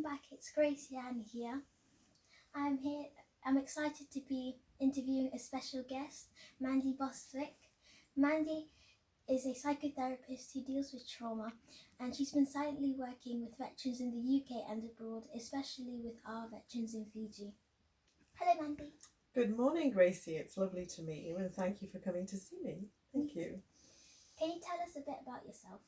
welcome back. It's Gracie-Ann here. I'm excited to be interviewing a special guest, Mandy Bostwick. Mandy is a psychotherapist who deals with trauma, and she's been silently working with veterans in the UK and abroad, especially with our veterans in Fiji. Hello, Mandy. Good morning, Gracie. It's lovely to meet you, and thank you for coming to see me. Thank you. Can you tell us a bit about yourself?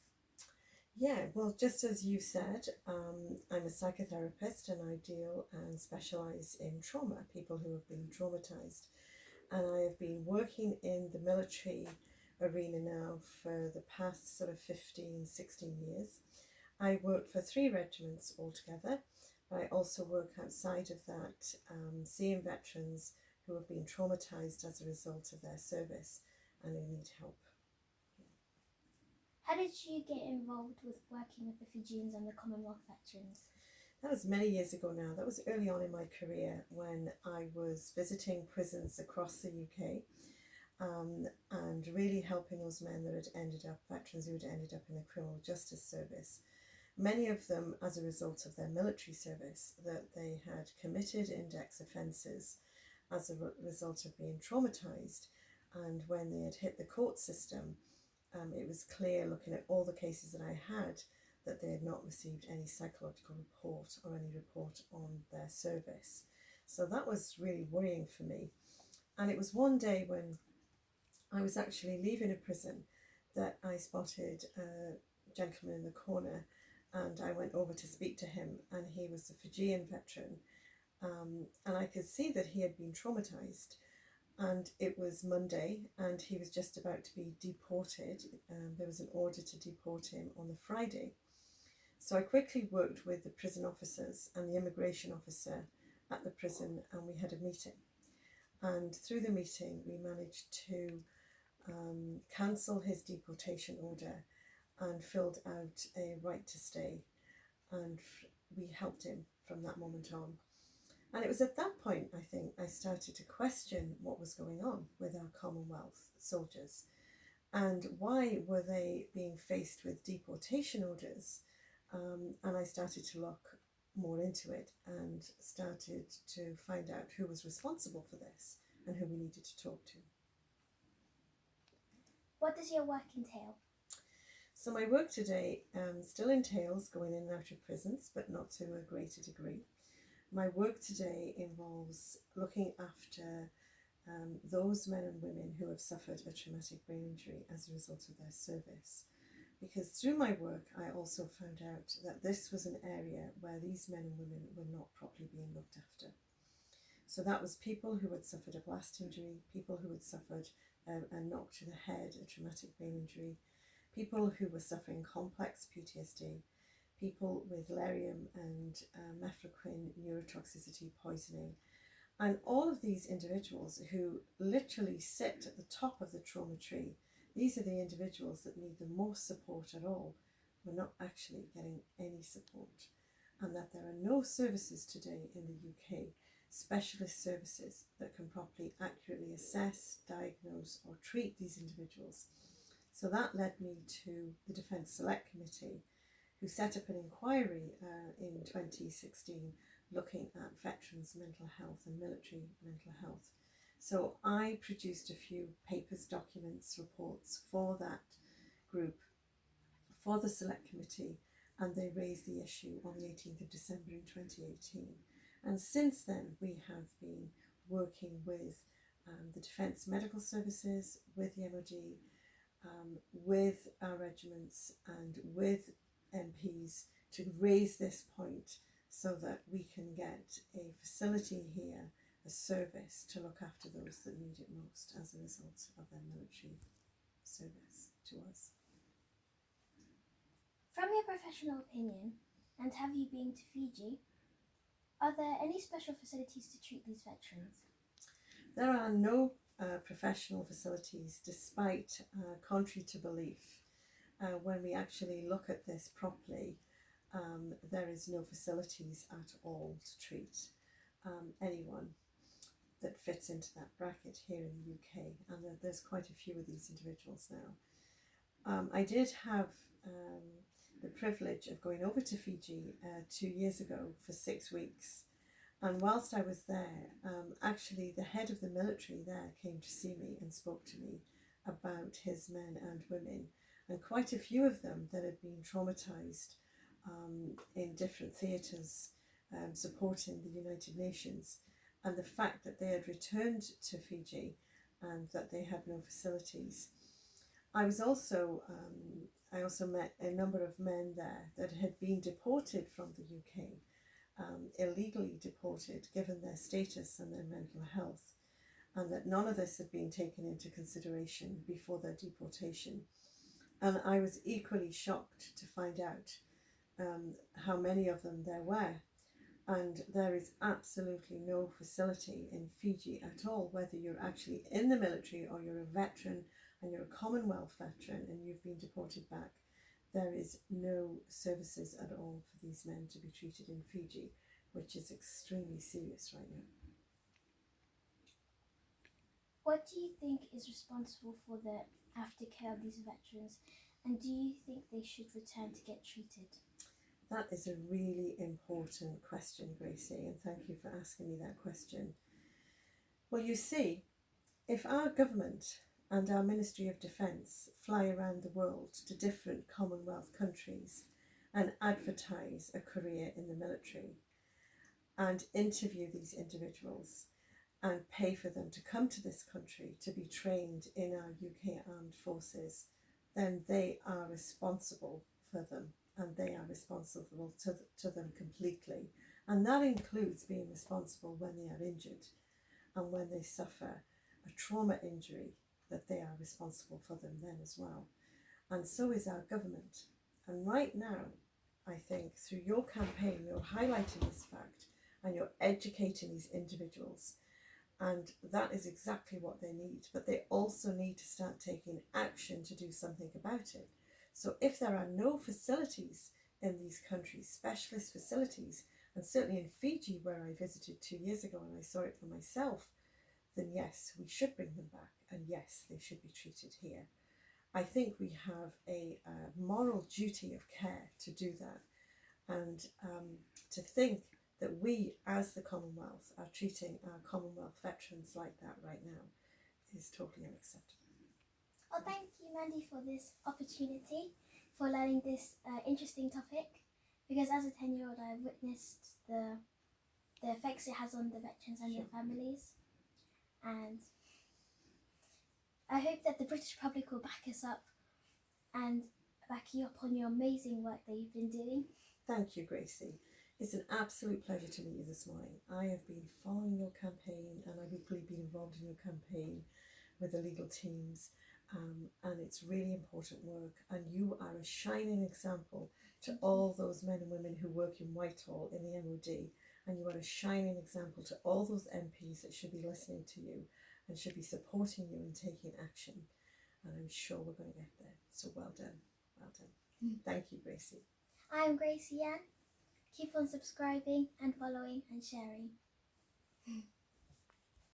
Yeah, well, just as you said, I'm a psychotherapist and I deal and specialise in trauma, people who have been traumatised. And I have been working in the military arena now for the past sort of 15, 16 years. I work for 3 regiments altogether, but I also work outside of that, seeing veterans who have been traumatised as a result of their service and who need help. How did you get involved with working with the Fijians and the Commonwealth veterans? That was many years ago now. That was early on in my career when I was visiting prisons across the UK and really helping those men that had ended up, veterans who had ended up in the criminal justice service. Many of them as a result of their military service, that they had committed index offences as a result of being traumatised, and when they had hit the court system, it was clear, looking at all the cases that I had, that they had not received any psychological report or any report on their service. So that was really worrying for me. And it was one day when I was actually leaving a prison that I spotted a gentleman in the corner, and I went over to speak to him, and he was a Fijian veteran, and I could see that he had been traumatised. And it was Monday and he was just about to be deported. There was an order to deport him on the Friday. So I quickly worked with the prison officers and the immigration officer at the prison, and we had a meeting. And through the meeting we managed to cancel his deportation order and filled out a right to stay, and we helped him from that moment on. And it was at that point, I think, I started to question what was going on with our Commonwealth soldiers, and why were they being faced with deportation orders. And I started to look more into it and started to find out who was responsible for this and who we needed to talk to. What does your work entail? So my work today still entails going in and out of prisons, but not to a greater degree. My work today involves looking after those men and women who have suffered a traumatic brain injury as a result of their service. Because through my work, I also found out that this was an area where these men and women were not properly being looked after. So that was people who had suffered a blast injury, people who had suffered a knock to the head, a traumatic brain injury, people who were suffering complex PTSD, people with delirium and mefloquine neurotoxicity poisoning, and all of these individuals who literally sit at the top of the trauma tree. These are the individuals that need the most support at all, who are not actually getting any support, and that there are no services today in the UK, specialist services that can properly, accurately assess, diagnose or treat these individuals. So that led me to the Defence Select Committee, who set up an inquiry in 2016 looking at veterans' mental health and military mental health. So I produced a few papers, documents, reports for that group, for the Select Committee, and they raised the issue on the 18th of December in 2018. And since then we have been working with the Defence Medical Services, with the MOD, with our regiments and with MPs to raise this point so that we can get a facility here, a service to look after those that need it most as a result of their military service to us. From your professional opinion, and have you been to Fiji, are there any special facilities to treat these veterans? There are no professional facilities, despite, contrary to belief, when we actually look at this properly, there is no facilities at all to treat anyone that fits into that bracket here in the UK, and there's quite a few of these individuals now. I did have the privilege of going over to Fiji 2 years ago for 6 weeks. And whilst I was there, actually the head of the military there came to see me and spoke to me about his men and women, and quite a few of them that had been traumatised in different theatres supporting the United Nations, and the fact that they had returned to Fiji and that they had no facilities. I also met a number of men there that had been deported from the UK, illegally deported given their status and their mental health, and that none of this had been taken into consideration before their deportation. And I was equally shocked to find out how many of them there were. And there is absolutely no facility in Fiji at all, whether you're actually in the military or you're a veteran and you're a Commonwealth veteran and you've been deported back. There is no services at all for these men to be treated in Fiji, which is extremely serious right now. What do you think is responsible for the aftercare of these veterans, and do you think they should return to get treated? That is a really important question, Gracie, and thank you for asking me that question. Well, you see, if our government and our Ministry of Defence fly around the world to different Commonwealth countries and advertise a career in the military and interview these individuals and pay for them to come to this country to be trained in our UK Armed Forces, then they are responsible for them, and they are responsible to them completely. And that includes being responsible when they are injured and when they suffer a trauma injury, that they are responsible for them then as well. And so is our government. And right now, I think through your campaign, you're highlighting this fact and you're educating these individuals. And that is exactly what they need. But they also need to start taking action to do something about it. So if there are no facilities in these countries, specialist facilities, and certainly in Fiji, where I visited 2 years ago and I saw it for myself, then yes, we should bring them back, and yes, they should be treated here. I think we have a moral duty of care to do that, and to think that we as the Commonwealth are treating our Commonwealth veterans like that right now is totally unacceptable. Well, thank you, Mandy, for this opportunity, for learning this interesting topic, because as a 10-year-old I've witnessed the effects it has on the veterans and their families, and I hope that the British public will back us up and back you up on your amazing work that you've been doing. Thank you, Gracie. It's an absolute pleasure to meet you this morning. I have been following your campaign, and I've equally been involved in your campaign with the legal teams, and it's really important work, and you are a shining example to all those men and women who work in Whitehall in the MOD, and you are a shining example to all those MPs that should be listening to you and should be supporting you and taking action, and I'm sure we're going to get there. So well done, well done. Thank you, Gracie. I'm Gracie-Ann. Keep on subscribing and following and sharing.